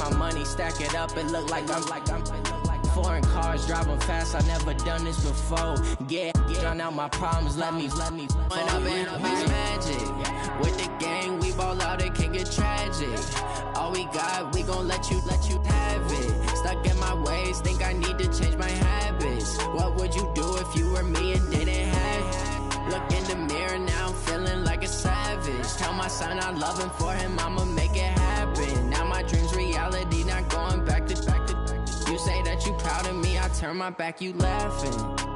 my money, stack it up, it look like I'm foreign cars, driving fast, I never done this before. Yeah, drown out my problems, let me When I've been magic. With the gang, we ball out, it can get tragic. All we got, we gon' let you have it. Stuck in my ways, think I need to change my habits. What would you do if you were me and didn't have it? Look in the mirror, now I'm feeling like a savage. Tell my son I love him, for him I'ma make it happen. Now my dream's reality, not going back to. You say that you proud of me, I turn my back, you laughing.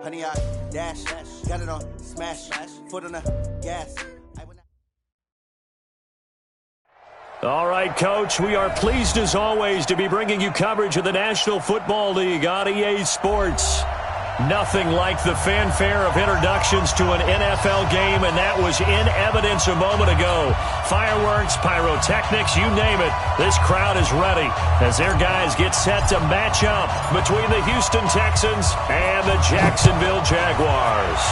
Honey, I dash, got it on smash, foot on the gas. All right, Coach, we are pleased as always to be bringing you coverage of the National Football League on EA Sports. Nothing like the fanfare of introductions to an NFL game, and that was in evidence a moment ago. Fireworks, pyrotechnics, you name it. This crowd is ready as their guys get set to match up between the Houston Texans and the Jacksonville Jaguars.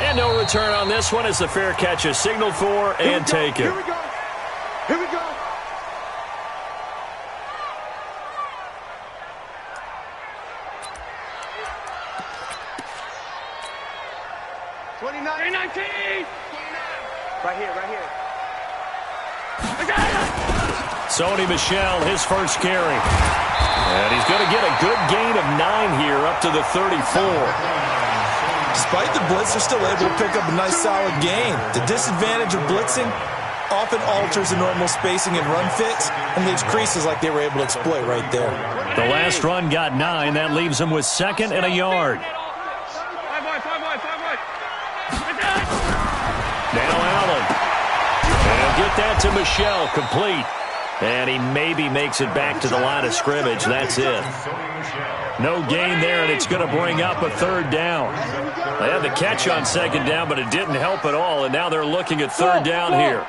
And no return on this one as the fair catch is signaled for and taken. Here we go. Here we go. Right here, right here. Sony Michel, his first carry. And he's going to get a good gain of 9 here, up to the 34. Despite the blitz, they're still able to pick up a nice, solid gain. The disadvantage of blitzing often alters the normal spacing and run fits and leaves creases like they were able to exploit right there. The last run got 9. That leaves him with 2nd and a yard. Now Allen. And he'll get that to Michel, complete. And he maybe makes it back to the line of scrimmage. That's it. No gain there, and it's going to bring up a 3rd down. They had the catch on 2nd down, but it didn't help at all, and now they're looking at 3rd down here.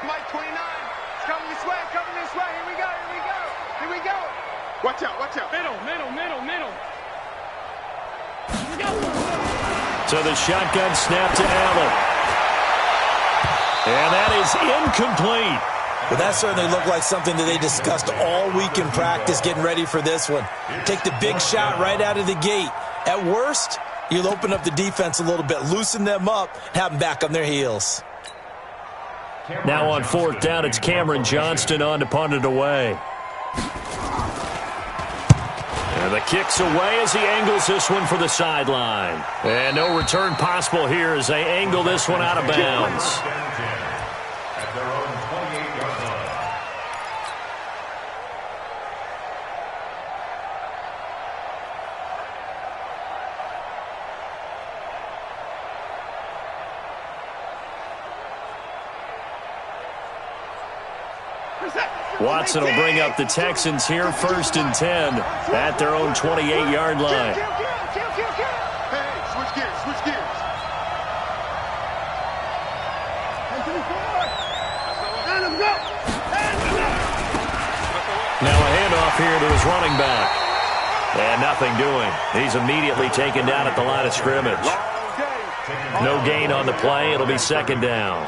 Mike 29. It's coming this way, coming this way. Here we go, here we go. Here we go. Watch out, watch out. Middle, middle, middle, middle. Here we go. So the shotgun snap to Allen. And that is incomplete. But that certainly looked like something that they discussed all week in practice getting ready for this one. Take the big shot right out of the gate. At worst, you'll open up the defense a little bit, loosen them up, have them back on their heels. Now on 4th down, it's Cameron Johnston on to punt it away. And the kick's away as he angles this one for the sideline. And no return possible here as they angle this one out of bounds. Watson will bring up the Texans here, 1st and 10 at their own 28-yard line. Hey, switch gears, switch gears. Let him go. Now a handoff here to his running back. And nothing doing. He's immediately taken down at the line of scrimmage. No gain on the play. It'll be 2nd down.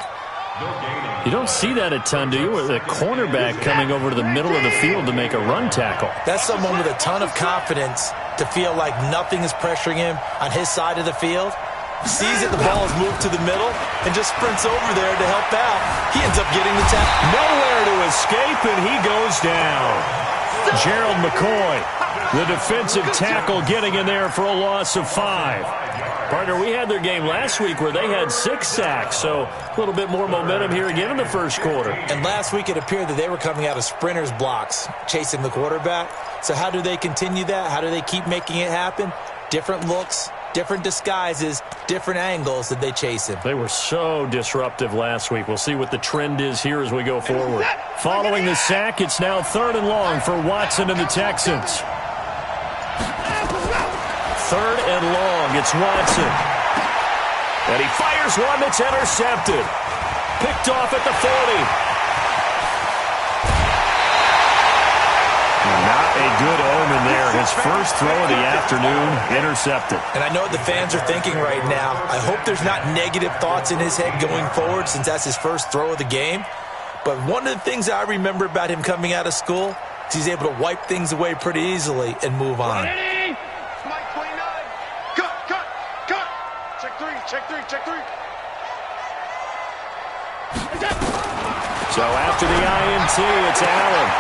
You don't see that a ton, do you? With a cornerback coming over to the middle of the field to make a run tackle. That's someone with a ton of confidence to feel like nothing is pressuring him on his side of the field. Sees that the ball is moved to the middle and just sprints over there to help out. He ends up getting the tackle. Nowhere to escape, and he goes down. Gerald McCoy, the defensive tackle, getting in there for a loss of 5. Partner, we had their game last week where they had 6 sacks, so a little bit more momentum here again in the first quarter. And last week it appeared that they were coming out of sprinters blocks, chasing the quarterback. So how do they continue that? How do they keep making it happen? Different looks, different disguises, different angles that they chase him. They were so disruptive last week. We'll see what the trend is here as we go forward. Following the sack, it's now 3rd and long for Watson and the Texans. 3rd and long, it's Watson. And he fires one that's intercepted. Picked off at the 40. Not a good omen there. His first throw of the afternoon, intercepted. And I know what the fans are thinking right now. I hope there's not negative thoughts in his head going forward since that's his first throw of the game. But one of the things I remember about him coming out of school is he's able to wipe things away pretty easily and move on. Mike 29. Cut, cut, cut. Check 3, check 3, check 3. So after the INT, it's Allen.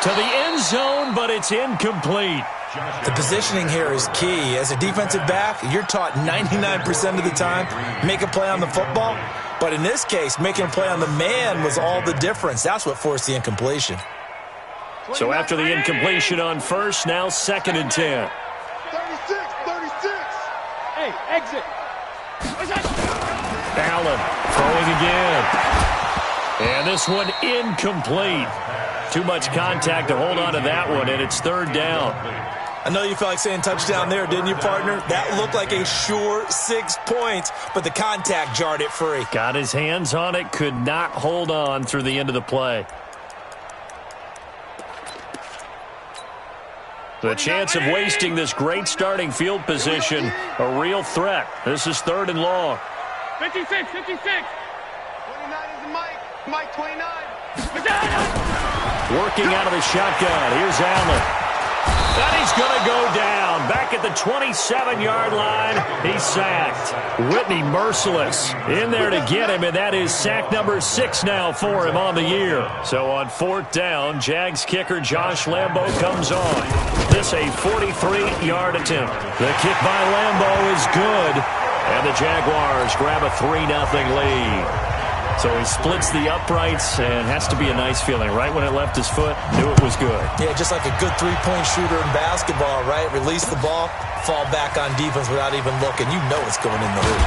To the end zone, but it's incomplete. The positioning here is key. As a defensive back, you're taught 99% of the time, make a play on the football. But in this case, making a play on the man was all the difference. That's what forced the incompletion. So after the incompletion on 1st, now 2nd and 10. 36, 36. Hey, exit. Allen throwing again. And this one incomplete. Too much contact to hold on to that one, and it's 3rd down. I know you felt like saying touchdown there, didn't you, partner? That looked like a sure 6 points, but the contact jarred it free. Got his hands on it, could not hold on through the end of the play. The chance of wasting this great starting field position, a real threat. This is 3rd and long. 56, 56. 29 is Mike. Mike 29. Working out of the shotgun. Here's Allen. And he's going to go down. Back at the 27-yard line, he's sacked. Whitney merciless in there to get him, and that is sack number 6 now for him on the year. So on 4th down, Jags kicker Josh Lambo comes on. This a 43-yard attempt. The kick by Lambo is good, and the Jaguars grab a 3-0 lead. So he splits the uprights, and has to be a nice feeling. Right when it left his foot, knew it was good. Yeah, just like a good three-point shooter in basketball, right? Release the ball, fall back on defense without even looking. You know it's going in the hoop.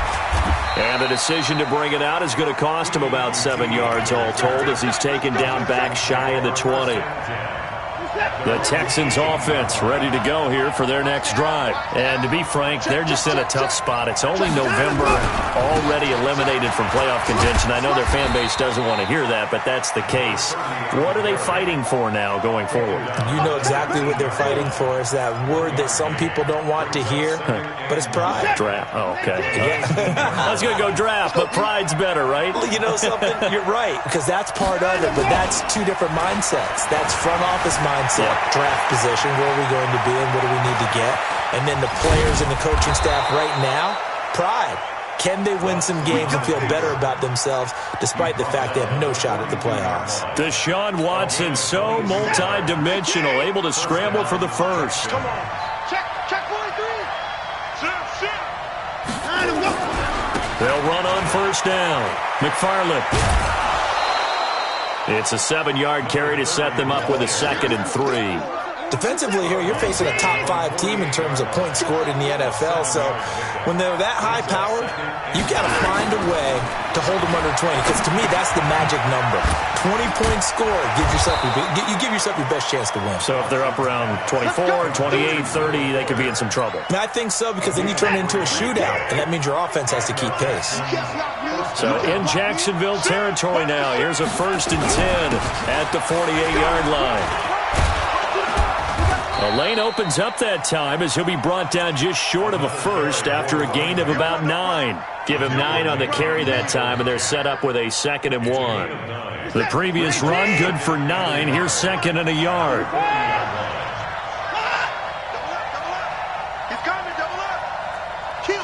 And the decision to bring it out is going to cost him about 7 yards all told, as he's taken down back shy of the 20. The Texans offense ready to go here for their next drive. And to be frank, they're just in a tough spot. It's only November, already eliminated from playoff contention. I know their fan base doesn't want to hear that, but that's the case. What are they fighting for now going forward? You know exactly what they're fighting for. Is that word that some people don't want to hear, but it's pride. Draft. Oh, okay. Yeah. I was going to go draft, but pride's better, right? You know something? You're right, because that's part of it, but that's two different mindsets. That's front office mindset, draft position, where are we going to be and what do we need to get? And then the players and the coaching staff right now, pride. Can they win some games and feel better about themselves despite the fact they have no shot at the playoffs? Deshaun Watson, so multi-dimensional, able to scramble for the first. Come on. Check 43. Sit. They'll run on first down. McFarland. It's a 7-yard carry to set them up with a 2nd and 3. Defensively here, you're facing a top 5 team in terms of points scored in the NFL. So when they're that high-powered, you got to find a way to hold them under 20. Because to me, that's the magic number. 20 points scored, you give yourself your best chance to win. So if they're up around 24, 28, 30, they could be in some trouble. And I think so, because then you turn it into a shootout, and that means your offense has to keep pace. So in Jacksonville territory now, here's a 1st and 10 at the 48-yard line. The lane opens up that time as he'll be brought down just short of a first after a gain of about 9. Give him 9 on the carry that time, and they're set up with a 2nd and 1. The previous run good for 9. Here's 2nd and a yard. He's coming, double up. Kill.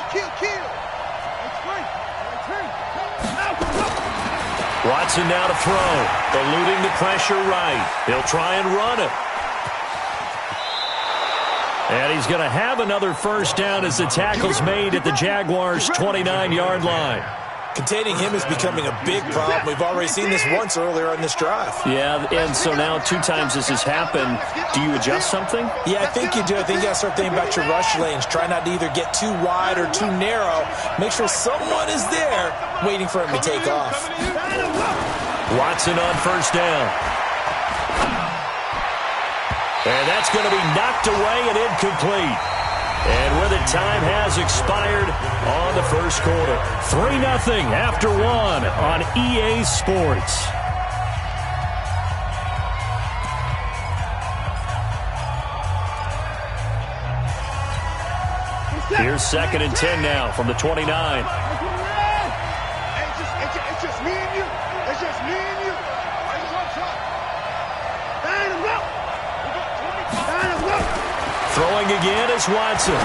Watson now to throw. Eluding the pressure right. He'll try and run it. And he's going to have another first down as the tackle's made at the Jaguars' 29-yard line. Containing him is becoming a big problem. We've already seen this once earlier in this drive. Yeah, and so now 2 times this has happened. Do you adjust something? Yeah, I think you do. I think you got to start thinking about your rush lanes. Try not to either get too wide or too narrow. Make sure someone is there waiting for him to take off. Watson on first down. And that's going to be knocked away and incomplete. And where the time has expired on the first quarter. 3-0 after 1 on EA Sports. Here's 2nd and 10 now from the 29. It's just me and you. It's just me and you. Line him up. Throwing again is Watson.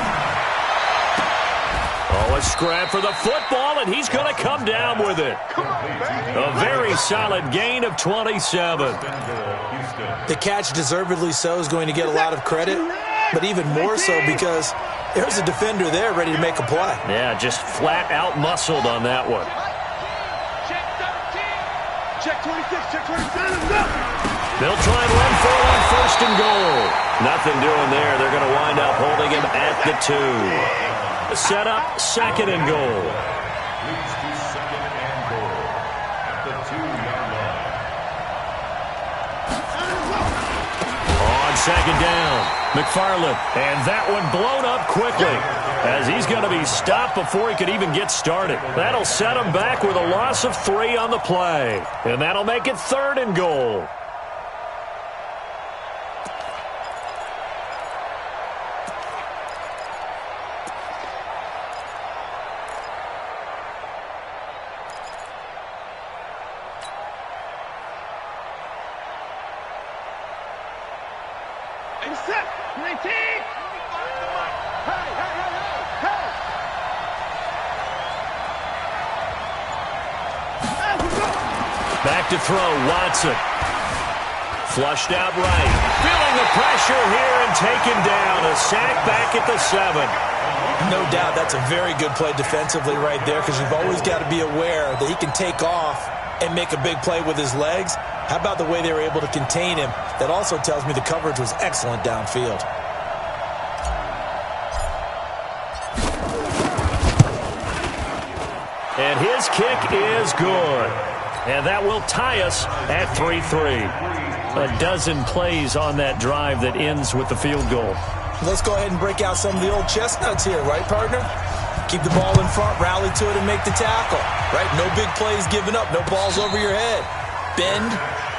Oh, a scrap for the football, and he's going to come down with it. A very solid gain of 27. The catch, deservedly so, is going to get a lot of credit, but even more so because there's a defender there ready to make a play. Yeah, just flat out muscled on that one. Check 26, check 27. They'll try and run for it on 1st and goal. Nothing doing there. They're going to wind up holding him at the 2. Set up 2nd and goal. On 2nd down, McFarland. And that one blown up quickly as he's going to be stopped before he could even get started. That'll set him back with a loss of 3 on the play. And that'll make it 3rd and goal. Hey, set. 19. Hey, hey, hey, hey, hey. Back to throw, Watson. Flushed out right. Feeling the pressure here and taken down. A sack back at the 7. No doubt that's a very good play defensively right there, because you've always got to be aware that he can take off and make a big play with his legs. How about the way they were able to contain him? That also tells me the coverage was excellent downfield. And his kick is good. And that will tie us at 3-3. A dozen plays on that drive that ends with the field goal. Let's go ahead and break out some of the old chestnuts here, right, partner? Keep the ball in front, rally to it, and make the tackle, right? No big plays given up, no balls over your head. Bend,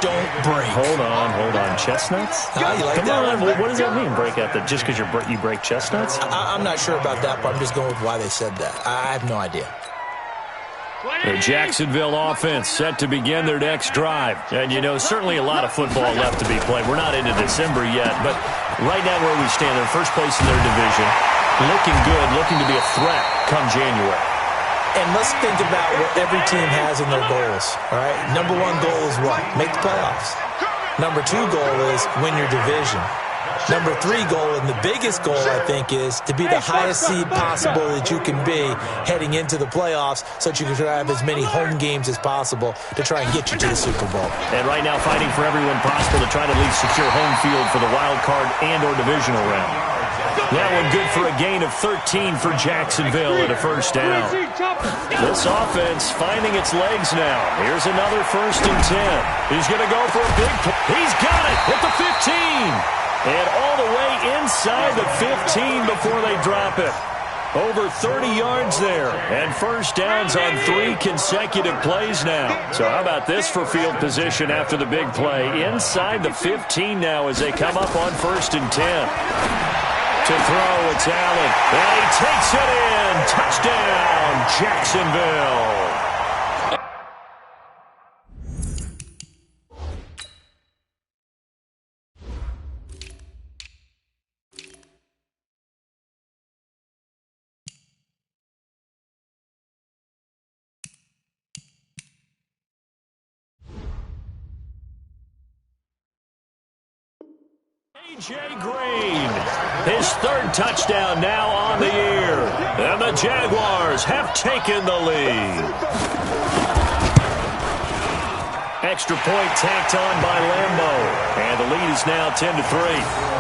don't break. Hold on. Chestnuts? You like Come that on, one? what does that mean, break out? Just because you break chestnuts? I'm not sure about that, but I'm just going with why they said that. I have no idea. The Jacksonville offense set to begin their next drive. And, certainly a lot of football left to be played. We're not into December yet, but right now where we stand, they're first place in their division. Looking good, looking to be a threat come January. And let's think about what every team has in their goals, all right? Number one goal is what? Make the playoffs. Number two goal is win your division. Number three goal, and the biggest goal, I think, is to be the highest seed possible that you can be heading into the playoffs so that you can have as many home games as possible to try and get you to the Super Bowl. And right now fighting for everyone possible to try to at least secure home field for the wild card and or divisional round. That one good for a gain of 13 for Jacksonville and a first down. This offense finding its legs now. Here's another 1st and 10. He's going to go for a big play. He's got it at the 15. And all the way inside the 15 before they drop it. Over 30 yards there. And first downs on 3 consecutive plays now. So how about this for field position after the big play? Inside the 15 now as they come up on 1st and 10. To throw, it's Allen. And he takes it in. Touchdown, Jacksonville. A.J. Green, his 3rd touchdown now on the year. And the Jaguars have taken the lead. Extra point tacked on by Lambeau. And the lead is now 10-3.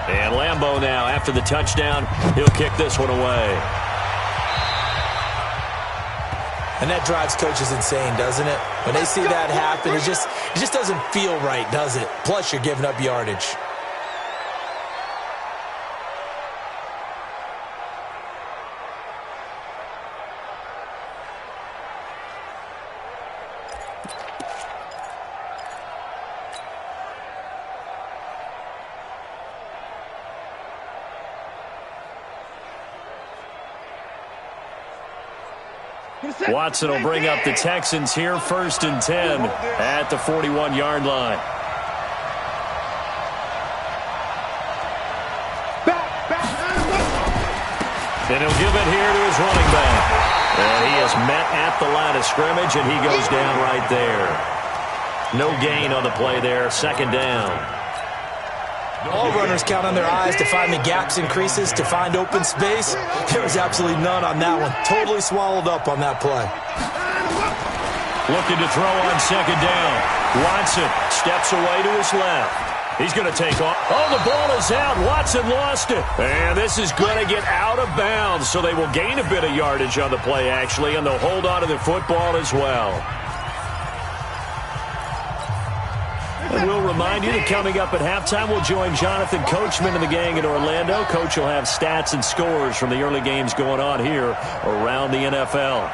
And Lambeau now, after the touchdown, he'll kick this one away. And that drives coaches insane, doesn't it? When they see that happen, it just doesn't feel right, does it? Plus, you're giving up yardage. Watson will bring up the Texans here, 1st and 10 at the 41-yard line. And he'll give it here to his running back. And he is met at the line of scrimmage, and he goes down right there. No gain on the play there, 2nd down. All runners count on their eyes to find the gaps and creases, to find open space. There was absolutely none on that one. Totally swallowed up on that play. Looking to throw on 2nd down. Watson steps away to his left. He's going to take off. Oh, the ball is out. Watson lost it. And this is going to get out of bounds, so they will gain a bit of yardage on the play, actually, and they'll hold on to the football as well. And we'll remind you that coming up at halftime, we'll join Jonathan Coachman and the gang in Orlando. Coach will have stats and scores from the early games going on here around the NFL.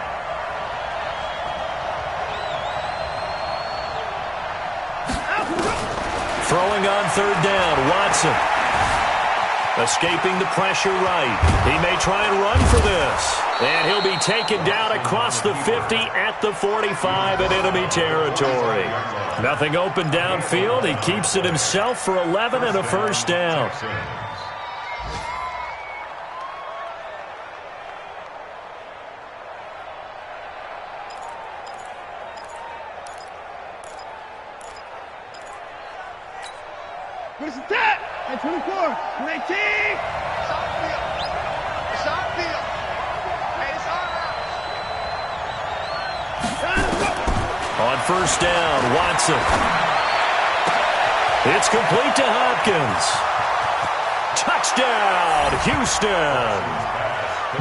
Throwing on 3rd down, Watson. Escaping the pressure right. He may try and run for this. And he'll be taken down across the 50 at the 45 in enemy territory. Nothing open downfield. He keeps it himself for 11 and a first down. Where's the tap? At 24, 19. Shot field. Shot field. Hey, it's all out. On first down, Watson. It's complete to Hopkins. Touchdown, Houston.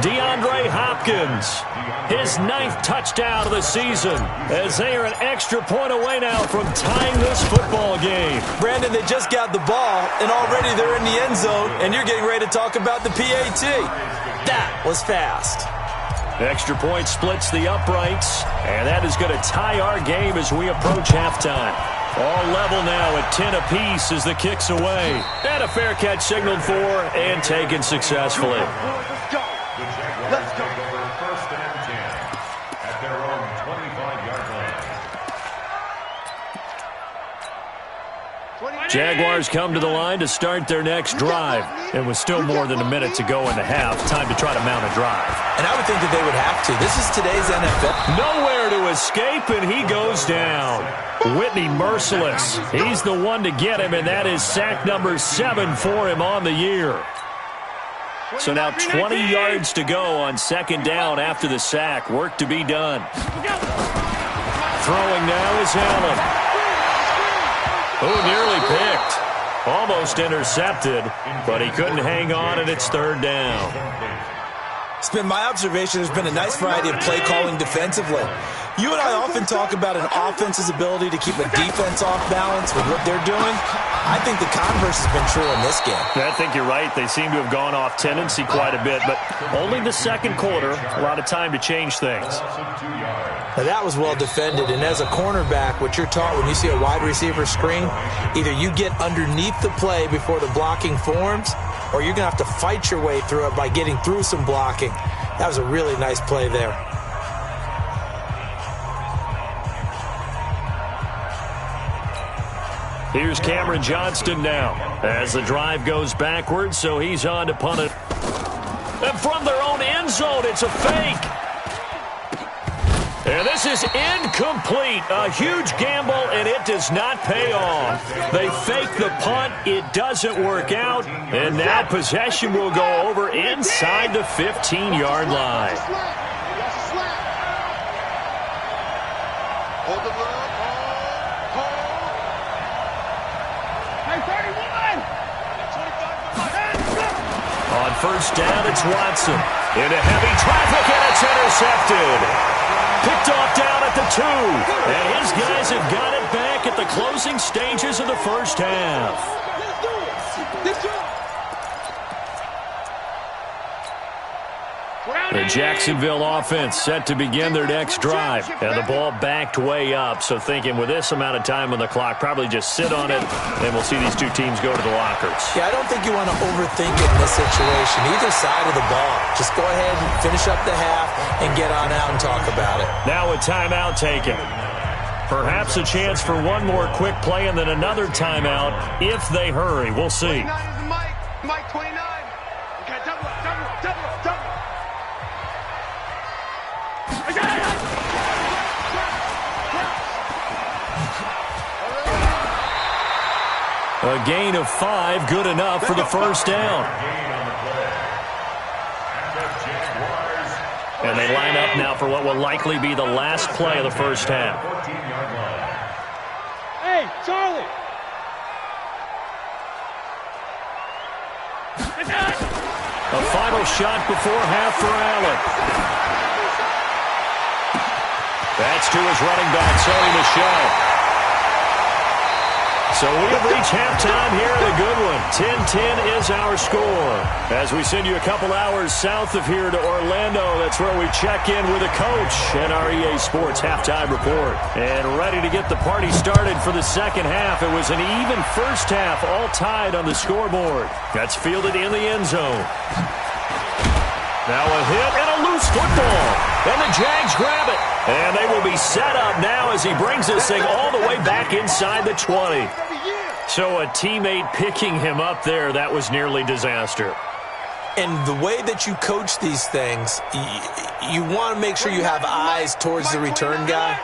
DeAndre Hopkins, his 9th touchdown of the season, as they are an extra point away now from tying this football game. Brandon, they just got the ball, and already they're in the end zone, and you're getting ready to talk about the PAT. That was fast. Extra point splits the uprights, and that is going to tie our game as we approach halftime. All level now at 10 apiece as the kick's away. And a fair catch signaled for and taken successfully. Let's go. Let's go. First and 10 at their own 25-yard line. Jaguars come to the line to start their next drive. And with still more than a minute to go in the half, time to try to mount a drive. And I would think that they would have to. This is today's NFL. Nowhere to escape, and he goes down. Whitney merciless. He's the one to get him, and that is sack number 7 for him on the year. So now 20 yards to go on second down after the sack. Work to be done. Throwing now is Allen. Oh, nearly picked. Almost intercepted, but he couldn't hang on, and it's third down. It's been my observation there's been a nice variety of play calling defensively. You and I often talk about an offense's ability to keep a defense off balance with what they're doing. I think the converse has been true in this game. I think you're right. They seem to have gone off tendency quite a bit, but only the second quarter, a lot of time to change things. Now that was well defended, and as a cornerback, what you're taught when you see a wide receiver screen, either you get underneath the play before the blocking forms, or you're going to have to fight your way through it by getting through some blocking. That was a really nice play there. Here's Cameron Johnston now as the drive goes backwards, so he's on to punt it. And from their own end zone, it's a fake. And this is incomplete. A huge gamble, and it does not pay off. They fake the punt. It doesn't work out. And now possession will go over inside the 15-yard line. Hold the ball. Hold. Hey, 31. On first down, it's Watson. Into heavy traffic, and it's intercepted. Picked off down at the 2. And his guys have got it back at the closing stages of the first half. The Jacksonville offense set to begin their next drive. And the ball backed way up. So thinking with this amount of time on the clock, probably just sit on it, and we'll see these two teams go to the lockers. Yeah, I don't think you want to overthink it in this situation. Either side of the ball. Just go ahead and finish up the half and get on out and talk about it. Now a timeout taken. Perhaps a chance for one more quick play and then another timeout if they hurry. We'll see. 29 is Mike. Mike 29. Okay, double up. A gain of 5, good enough for the first down. And they line up now for what will likely be the last play of the first half. Hey, Charlie. A final shot before half for Allen. That's to his running back, Sony Michel. So we have reached halftime here in a good one. 10-10 is our score. As we send you a couple hours south of here to Orlando, that's where we check in with a coach and our EA Sports halftime report. And ready to get the party started for the second half. It was an even first half, all tied on the scoreboard. That's fielded in the end zone. Now a hit and a loose football. And the Jags grab it. And they will be set up now as he brings this thing all the way back inside the 20. So a teammate picking him up there, that was nearly disaster. And the way that you coach these things, you want to make sure you have eyes towards the return guy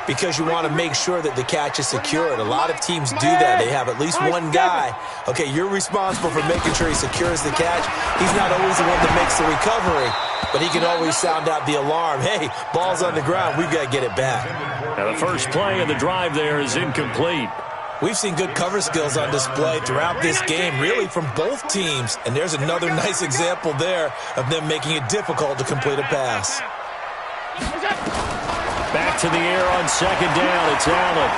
because you want to make sure that the catch is secured. A lot of teams do that. They have at least one guy. Okay, you're responsible for making sure he secures the catch. He's not always the one that makes the recovery, but he can always sound out the alarm. Hey, ball's on the ground. We've got to get it back. Now the first play of the drive there is incomplete. We've seen good cover skills on display throughout this game, really from both teams. And there's another nice example there of them making it difficult to complete a pass. Back to the air on second down. It's Allen.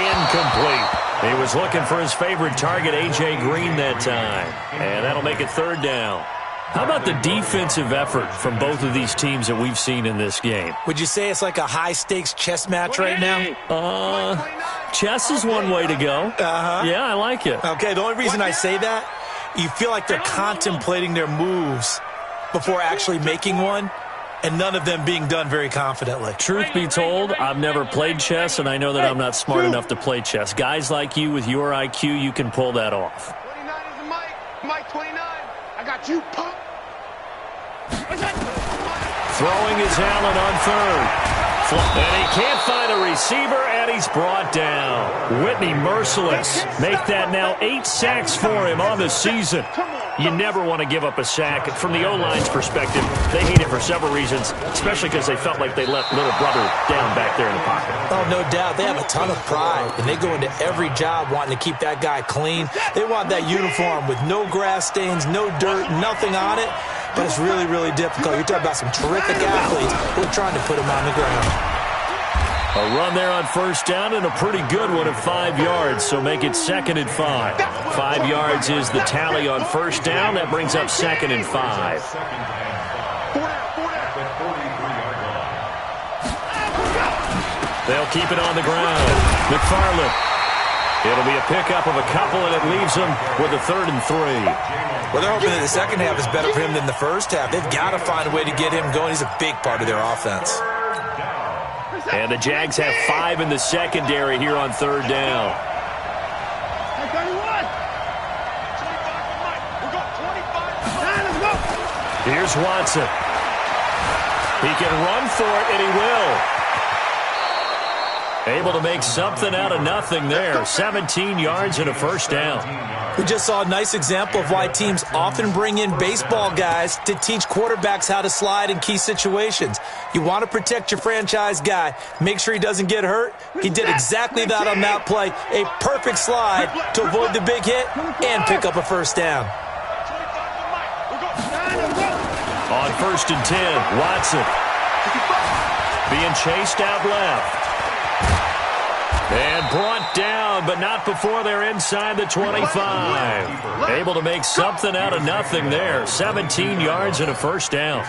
Incomplete. He was looking for his favorite target, A.J. Green, that time. And that'll make it third down. How about the defensive effort from both of these teams that we've seen in this game? Would you say it's like a high-stakes chess match right now? Chess is one way to go. Yeah, I like it. Okay, the only reason I say that, you feel like they're contemplating their moves before actually making one, and none of them being done very confidently. Truth be told, I've never played chess, and I know that I'm not smart enough to play chess. Guys like you with your IQ, you can pull that off. 29 is the Mike. Mike 29. I got you, punk. Throwing is Allen on third. And he can't find a receiver, and he's brought down. Whitney merciless. Make that now 8 sacks for him on the season. You never want to give up a sack. From the O-line's perspective, they hate it for several reasons, especially because they felt like they let little brother down back there in the pocket. Oh, no doubt. They have a ton of pride, and they go into every job wanting to keep that guy clean. They want that uniform with no grass stains, no dirt, nothing on it. But it's really, really difficult. You're talking about some terrific athletes who are trying to put him on the ground. A run there on first down and a pretty good one of 5 yards, so make it 2nd and 5. 5 yards is the tally on first down. That brings up 2nd and 5. They'll keep it on the ground. McFarland. It'll be a pickup of a couple, and it leaves them with a 3rd and 3. Well, they're hoping that the second half is better for him than the first half. They've got to find a way to get him going. He's a big part of their offense. And the Jags have 5 in the secondary here on 3rd down. Here's Watson. He can run for it, and he will. Able to make something out of nothing there. 17 yards and a first down. We just saw a nice example of why teams often bring in baseball guys to teach quarterbacks how to slide in key situations. You want to protect your franchise guy. Make sure he doesn't get hurt. He did exactly that on that play. A perfect slide to avoid the big hit and pick up a first down. On 1st and 10, Watson being chased out left. And brought down, but not before they're inside the 25. Able to make something out of nothing there. 17 yards and a first down.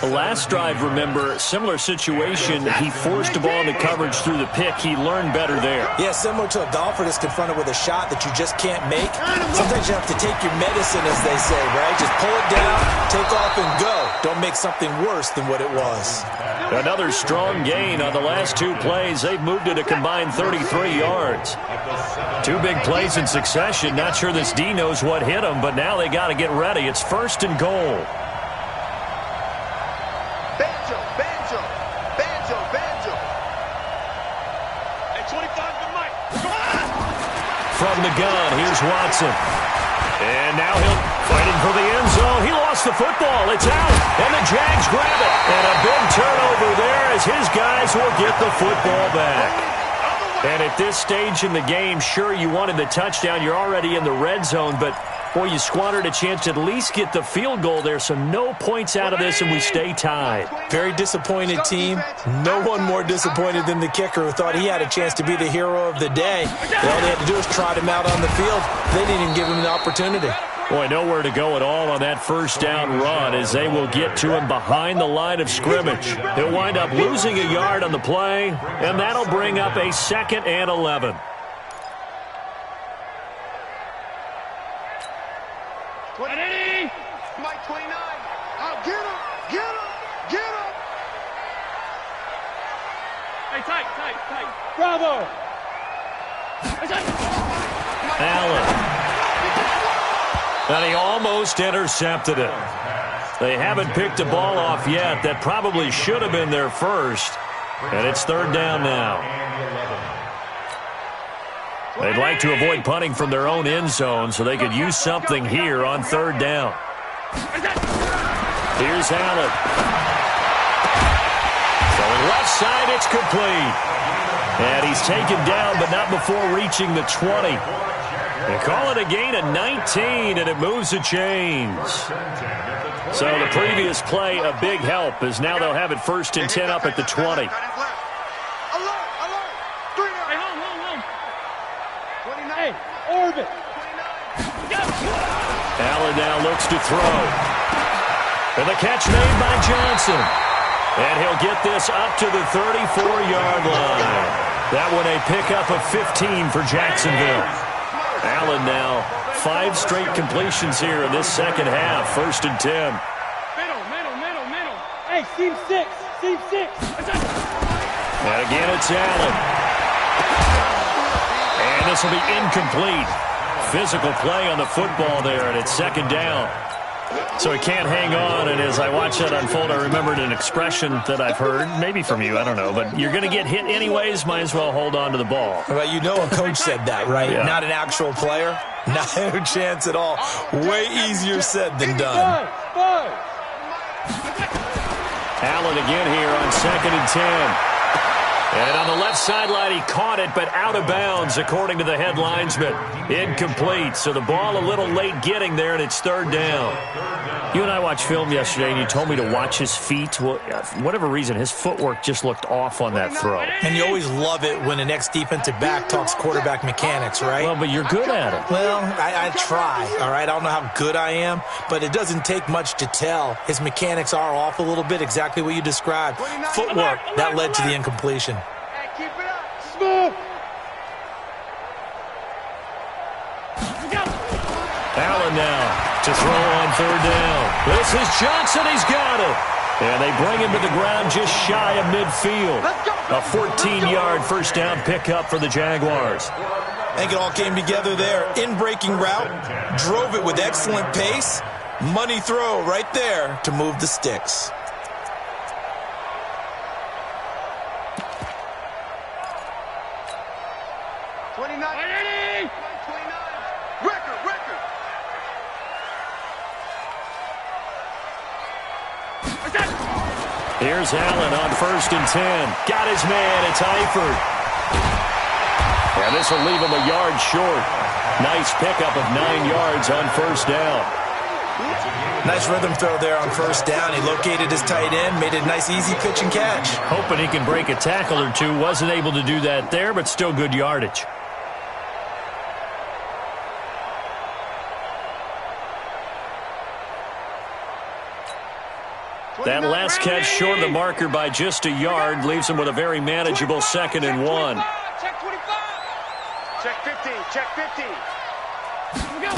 The last drive, remember, similar situation. He forced the ball into coverage through the pick. He learned better there. Yeah, similar to a golfer that's confronted with a shot that you just can't make. Sometimes you have to take your medicine, as they say, right? Just pull it down, take off, and go. Don't make something worse than what it was. Another strong gain on the last 2 plays. They've moved it a combined 33 yards. 2 big plays in succession. Not sure this D knows what hit him, but now they got to get ready. It's 1st and goal. Banjo, banjo, banjo, banjo. At 25 to Mike. From the gun, here's Watson. And now he'll fighting for the end zone. He lost the football. It's out. And the Jags grab it. And a big turnover there as his guys will get the football back. And at this stage in the game, sure, you wanted the touchdown. You're already in the red zone, but Boy, you squandered a chance to at least get the field goal there, so no points out of this, and we stay tied. Very disappointed team. No one more disappointed than the kicker who thought he had a chance to be the hero of the day. All they had to do was trot him out on the field. They didn't even give him the opportunity. Boy, nowhere to go at all on that first down run as they will get to him behind the line of scrimmage. He'll wind up losing a yard on the play, and that'll bring up a 2nd and 11. Mike 29. Oh, get him! Get him! Get him! Hey, tight. Bravo! Allen. And he almost intercepted it. They haven't picked a ball off yet. That probably should have been their first. And it's 3rd down now. They'd like to avoid punting from their own end zone so they could use something here on 3rd down. Here's Allen. Going left side, it's complete. And he's taken down, but not before reaching the 20. They call it a gain of 19, and it moves the chains. So the previous play, a big help, as now they'll have it 1st and 10 up at the 20. Orbit. Allen now looks to throw. And the catch made by Johnson. And he'll get this up to the 34-yard line. That one a pickup of 15 for Jacksonville. Allen now 5 straight completions here in this second half. 1st and 10. Middle. Hey, seam 6. And again it's Allen. And this will be incomplete. Physical play on the football there, and it's 2nd down. So he can't hang on, and as I watch that unfold, I remembered an expression that I've heard, maybe from you, I don't know, but you're going to get hit anyways, might as well hold on to the ball. Well, you know a coach said that, right? Yeah. Not an actual player. No chance at all. Way easier said than done. Allen again here on 2nd and 10. And on the left sideline, he caught it, but out of bounds, according to the head linesman. Incomplete, so the ball a little late getting there, and it's 3rd down. You and I watched film yesterday, and you told me to watch his feet. Well, for whatever reason, his footwork just looked off on that throw. And you always love it when the next defensive back talks quarterback mechanics, right? Well, but you're good at it. Well, I try, all right? I don't know how good I am, but it doesn't take much to tell. His mechanics are off a little bit, exactly what you described. Footwork, that led to the incompletion. Hey, keep it up. Smooth. Allen now to throw on 3rd down. This is Johnson. He's got it. And they bring him to the ground just shy of midfield. A 14-yard first down pickup for the Jaguars. I think it all came together there. In-breaking route, drove it with excellent pace. Money throw right there to move the sticks. Here's Allen on 1st and 10. Got his man. It's Eifert. And this will leave him a yard short. Nice pickup of 9 yards on 1st down. Nice rhythm throw there on 1st down. He located his tight end, made it a nice easy pitch and catch. Hoping he can break a tackle or two. Wasn't able to do that there, but still good yardage. That last catch short of the marker by just a yard leaves him with a very manageable 2nd and 1. Check 25. Check 15. Check 15. Here we go.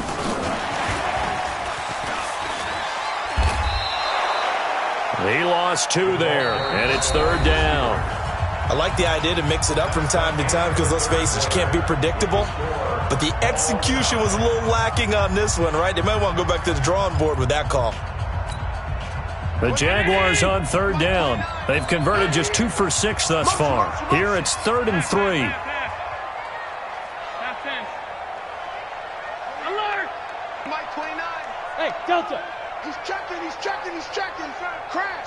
He lost 2 there, and it's 3rd down. I like the idea to mix it up from time to time because, let's face it, you can't be predictable. But the execution was a little lacking on this one, right? They might want to go back to the drawing board with that call. The Jaguars on 3rd down. They've converted just 2 for 6 thus far. Here it's 3rd and 3. Alert! Mike 29. Hey, Delta. He's checking. Crash.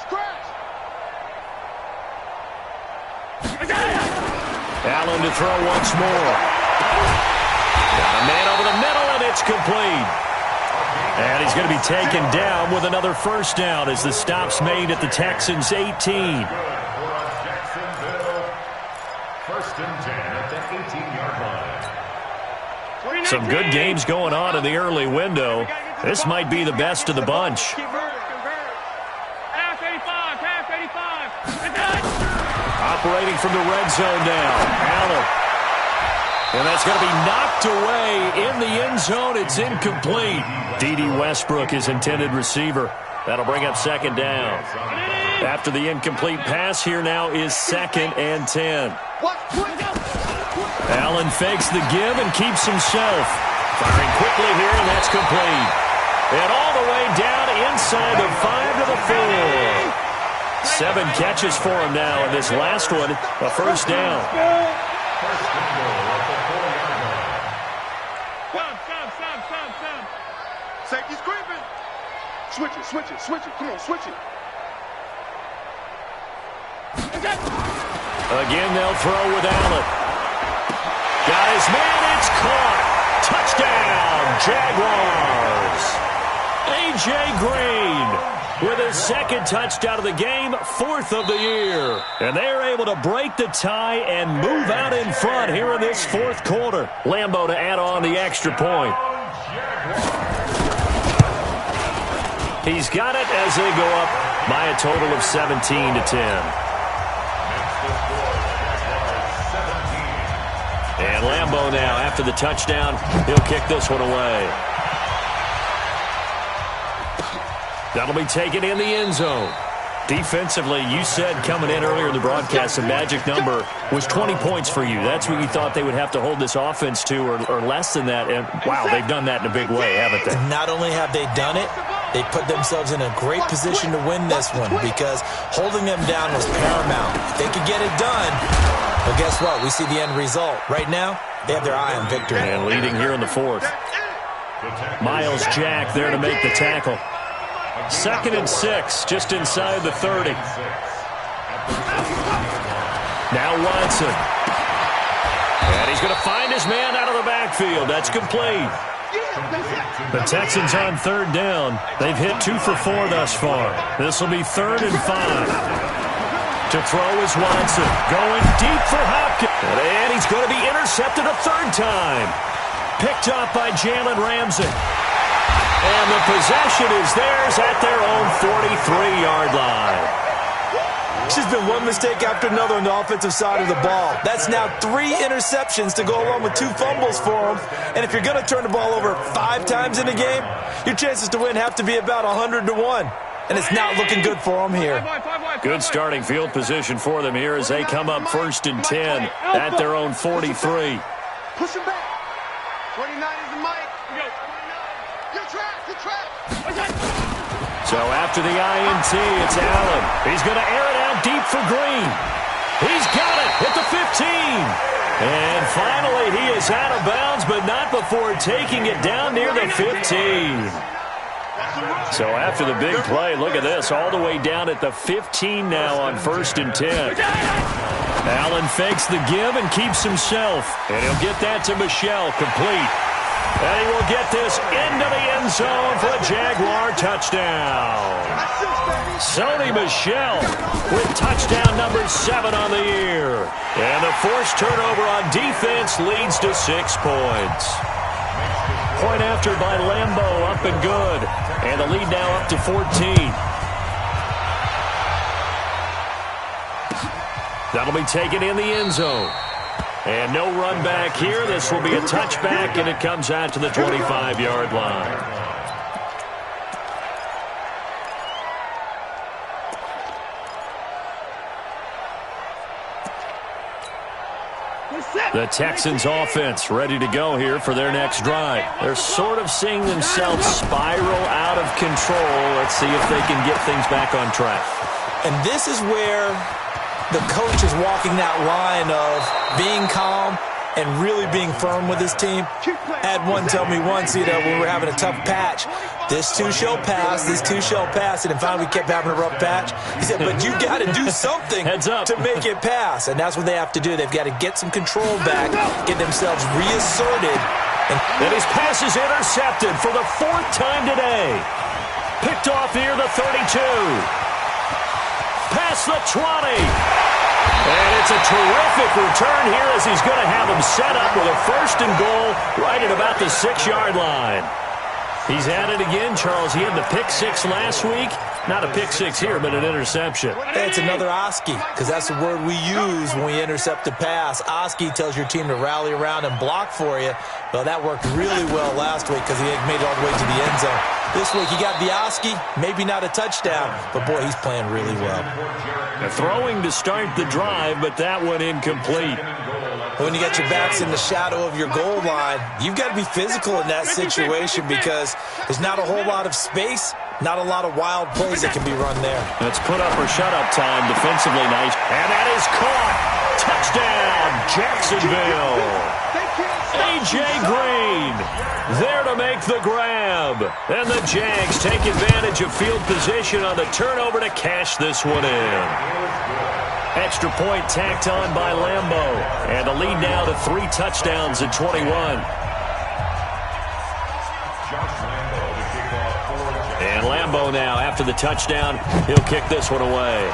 Allen to throw once more. Got a man over the middle, and it's complete. And he's going to be taken down with another first down as the stop's made at the Texans' 18. First and 10 at the 18-yard line. Some good games going on in the early window. This might be the best of the bunch. Operating from the red zone now, Allen. And that's going to be knocked away in the end zone. It's incomplete. D.D. Westbrook is intended receiver. That'll bring up second down. After the incomplete pass, here now is 2nd and 10. Allen fakes the give and keeps himself. Firing quickly here, and that's complete. And all the way down inside the 5 to the 4. 7 catches for him now, and this last one, a first down. First and goal at the 4-yard line. Stop. Safety's creeping. Switch it. Come on, switch it. Again, they'll throw with Allen. Got his man, it's caught. Touchdown, Jaguars. A.J. Green with his 2nd touchdown of the game, 4th of the year. And they're able to break the tie and move out in front here in this 4th quarter. Lambeau to add on the extra point. He's got it as they go up by a total of 17 to 10. And Lambeau now, after the touchdown, he'll kick this one away. That'll be taken in the end zone. Defensively, you said coming in earlier in the broadcast, the magic number was 20 points for you. That's what you thought they would have to hold this offense to, or less than that. And, wow, they've done that in a big way, haven't they? Not only have they done it, they put themselves in a great position to win this one because holding them down was paramount. If they could get it done, well, guess what? We see the end result. Right now, they have their eye on victory. And leading here in the 4th. Miles Jack there to make the tackle. 2nd and 6, just inside the 30. Now Watson. And he's going to find his man out of the backfield. That's complete. The Texans on 3rd down. They've hit 2 for 4 thus far. This will be 3rd and 5. To throw is Watson. Going deep for Hopkins. And he's going to be intercepted a 3rd time. Picked up by Jalen Ramsey. And the possession is theirs at their own 43-yard line. There's been one mistake after another on the offensive side of the ball. That's now 3 interceptions to go along with 2 fumbles for them. And if you're going to turn the ball over 5 times in a game, your chances to win have to be about 100 to 1. And it's not looking good for them here. Good starting field position for them here as they come up 1st and 10 at their own 43. Push him back. 29 is the mic. You're trapped. So after the INT, it's Allen. He's going to air it out deep for Green. He's got it at the 15. And finally, he is out of bounds, but not before taking it down near the 15. So after the big play, look at this, all the way down at the 15 now on 1st and 10. Allen fakes the give and keeps himself. And he'll get that to Michel, complete. And he will get this into the end zone for a Jaguar touchdown. Sony Michel with touchdown number 7 on the year. And the forced turnover on defense leads to 6 points. Point after by Lambeau, up and good. And the lead now up to 14. That'll be taken in the end zone. And no run back here. This will be a touchback, and it comes out to the 25-yard line. The Texans offense ready to go here for their next drive. They're sort of seeing themselves spiral out of control. Let's see if they can get things back on track. And this is where the coach is walking that line of being calm and really being firm with his team. I had one tell me once, when we were having a tough patch, this too shall pass, this too shall pass, and then finally we kept having a rough patch. He said, but you got to do something to make it pass, and that's what they have to do. They've got to get some control back, get themselves reasserted, And his pass is intercepted for the 4th time today. Picked off near the 32. Past the 20. And it's a terrific return here as he's going to have him set up with a 1st and goal right at about the 6-yard line. He's at it again, Charles. He had the pick 6 last week. Not a pick 6 here, but an interception. It's another Oski, because that's the word we use when we intercept a pass. Oski tells your team to rally around and block for you. Well, that worked really well last week because he made it all the way to the end zone. This week he got the Oski, maybe not a touchdown, but boy, he's playing really well. Throwing to start the drive, but that one incomplete. When you got your backs in the shadow of your goal line, you've got to be physical in that situation because there's not a whole lot of space, not a lot of wild plays that can be run there. It's put up or shut up time defensively nice. And that is caught. Touchdown, Jacksonville. A.J. Green there to make the grab. And the Jags take advantage of field position on the turnover to cash this one in. Extra point tacked on by Lambeau. And a lead now to 3 touchdowns at 21. And Lambeau now, after the touchdown, he'll kick this one away.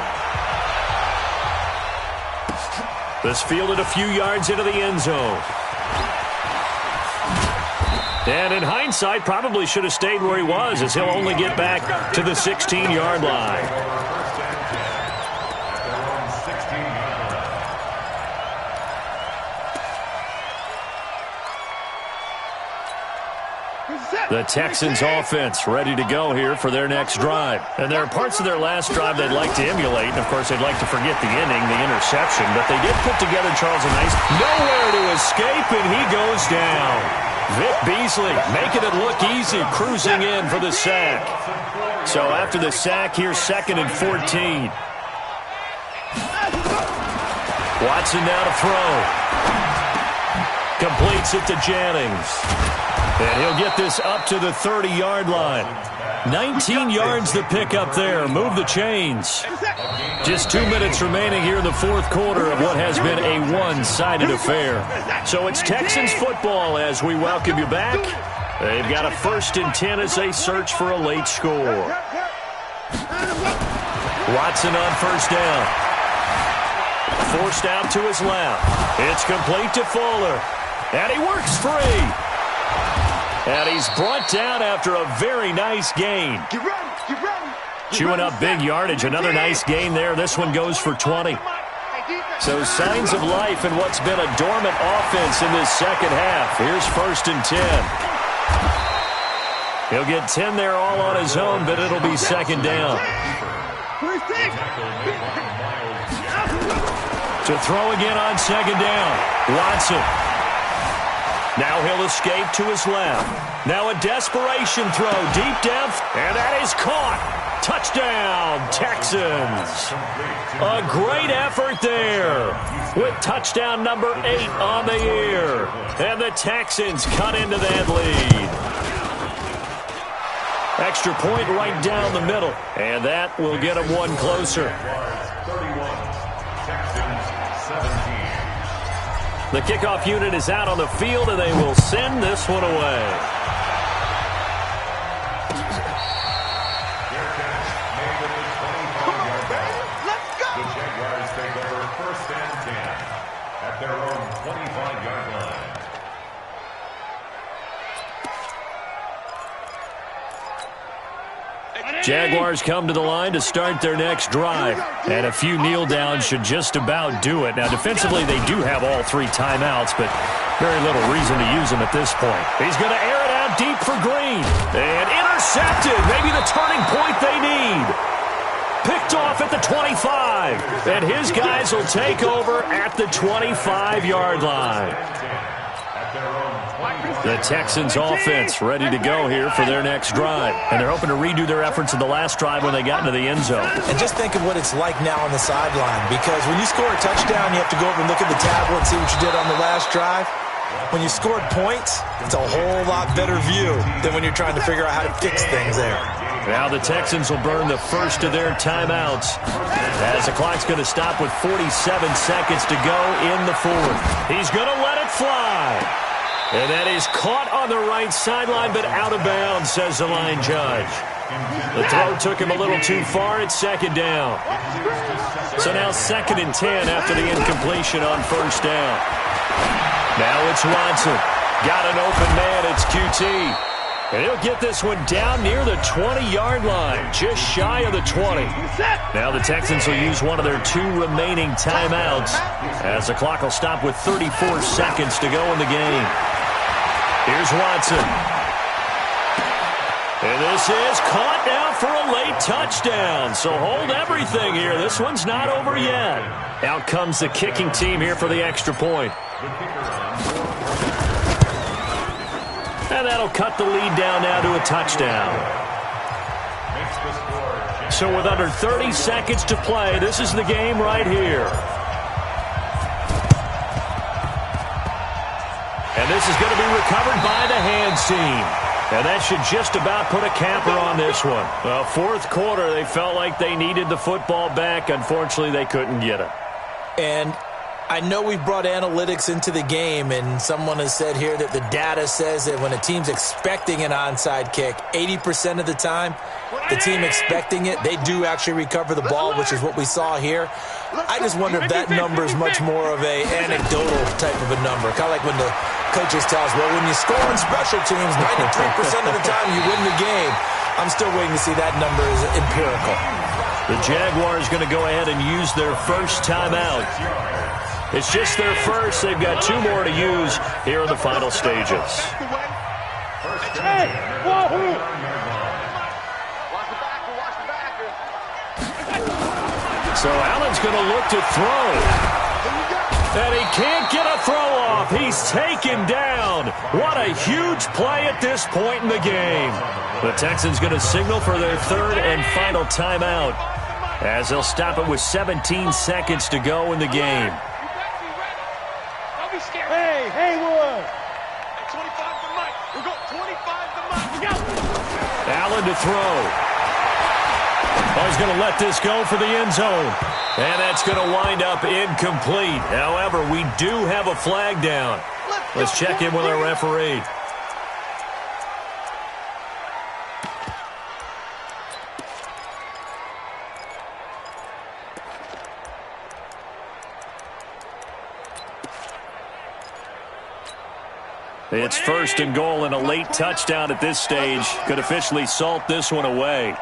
This fielded a few yards into the end zone. And in hindsight, probably should have stayed where he was as he'll only get back to the 16-yard line. The Texans offense ready to go here for their next drive. And there are parts of their last drive they'd like to emulate. And, of course, they'd like to forget the inning, the interception. But they did put together Charles a nice nowhere to escape, and he goes down. Vic Beasley making it look easy, cruising in for the sack. So after the sack, here's 2nd and 14. Watson now to throw. Completes it to Jennings. And he'll get this up to the 30-yard line. 19 yards to pick up there. Move the chains. Just 2 minutes remaining here in the 4th quarter of what has been a one-sided affair. So it's Texans football as we welcome you back. They've got a 1st and 10 as they search for a late score. Watson on 1st down. Forced out to his left. It's complete to Fuller. And he works free. And he's brought down after a very nice gain. Chewing up big yardage. Another nice gain there. This one goes for 20. So signs of life in what's been a dormant offense in this second half. Here's 1st and 10. He'll get 10 there all on his own, but it'll be 2nd down. To throw again on 2nd down. Watson. Now he'll escape to his left. Now a desperation throw deep down. And that is caught. Touchdown, Texans. A great effort there with touchdown number 8 on the year. And the Texans cut into that lead. Extra point right down the middle. And that will get them one closer. 31, Texans 17. The kickoff unit is out on the field, and they will send this one away. Their catch made at the 25-yard line. Let's go! The Jaguars take over 1st and 10 at their own 25-yard line. Jaguars come to the line to start their next drive. And a few kneel downs should just about do it. Now, defensively, they do have all 3 timeouts, but very little reason to use them at this point. He's going to air it out deep for Green. And intercepted. Maybe the turning point they need. Picked off at the 25. And his guys will take over at the 25-yard line. The Texans offense ready to go here for their next drive. And they're hoping to redo their efforts in the last drive when they got into the end zone. And just think of what it's like now on the sideline, because when you score a touchdown, you have to go over and look at the tablet and see what you did on the last drive. When you scored points, it's a whole lot better view than when you're trying to figure out how to fix things there. Now the Texans will burn the first of their timeouts as the clock's going to stop with 47 seconds to go in the 4th. He's going to let it fly. And that is caught on the right sideline, but out of bounds, says the line judge. The throw took him a little too far. It's second down. So now 2nd and 10 after the incompletion on first down. Now it's Watson. Got an open man. It's QT. And he'll get this one down near the 20-yard line, just shy of the 20. Now the Texans will use one of their 2 remaining timeouts as the clock will stop with 34 seconds to go in the game. Here's Watson. And this is caught now for a late touchdown. So hold everything here. This one's not over yet. Out comes the kicking team here for the extra point. And that'll cut the lead down now to a touchdown. So with under 30 seconds to play, this is the game right here. And this is going to be recovered by the hands team. And that should just about put a capper on this one. Well, 4th quarter, they felt like they needed the football back. Unfortunately, they couldn't get it. And I know we've brought analytics into the game, and someone has said here that the data says that when a team's expecting an onside kick, 80% of the time, the team expecting it, they do actually recover the ball, which is what we saw here. I just wonder if that number is much more of a anecdotal type of a number. Kind of like when the coaches tell us, well, when you score on special teams, 93% of the time you win the game. I'm still waiting to see that number is empirical. The Jaguars going to go ahead and use their first timeout. It's just their first. They've got 2 more to use here in the final stages. Hey, whoa! So Allen's going to look to throw. And he can't get a throw off. He's taken down. What a huge play at this point in the game. The Texans going to signal for their 3rd and final timeout as they'll stop it with 17 seconds to go in the game. Hey, Haywood! 25 to Mike. We're going 25 to Mike. We go. Allen to throw. Oh, he's going to let this go for the end zone. And that's going to wind up incomplete. However, we do have a flag down. Let's check in with our referee. It's 1st and goal, and a late touchdown at this stage could officially salt this one away.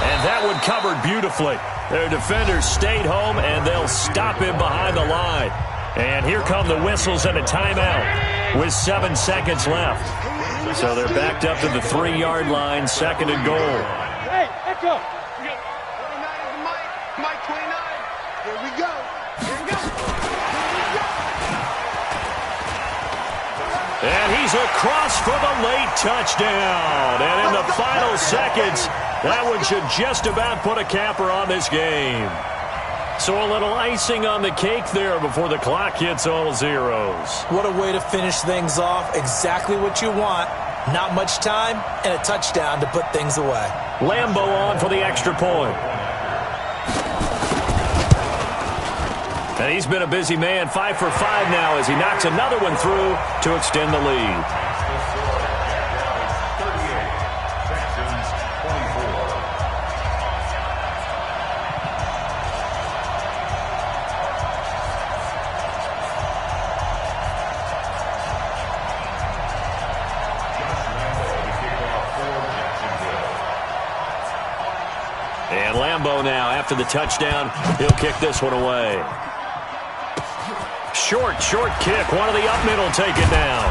And that one covered beautifully. Their defenders stayed home, and they'll stop him behind the line. And here come the whistles and a timeout with 7 seconds left. So they're backed up to the 3-yard line, 2nd and goal. Hey, echo. 29 is Mike. Mike 29. Here we go. Here we go. And he's across for the late touchdown. And in the final seconds, that one should just about put a capper on this game. So a little icing on the cake there before the clock hits all zeros. What a way to finish things off. Exactly what you want. Not much time and a touchdown to put things away. Lambeau on for the extra point. And he's been a busy man, 5 for 5 now as he knocks another one through to extend the lead. And Lambeau now, after the touchdown, he'll kick this one away. Short kick. One of the up middle take it down.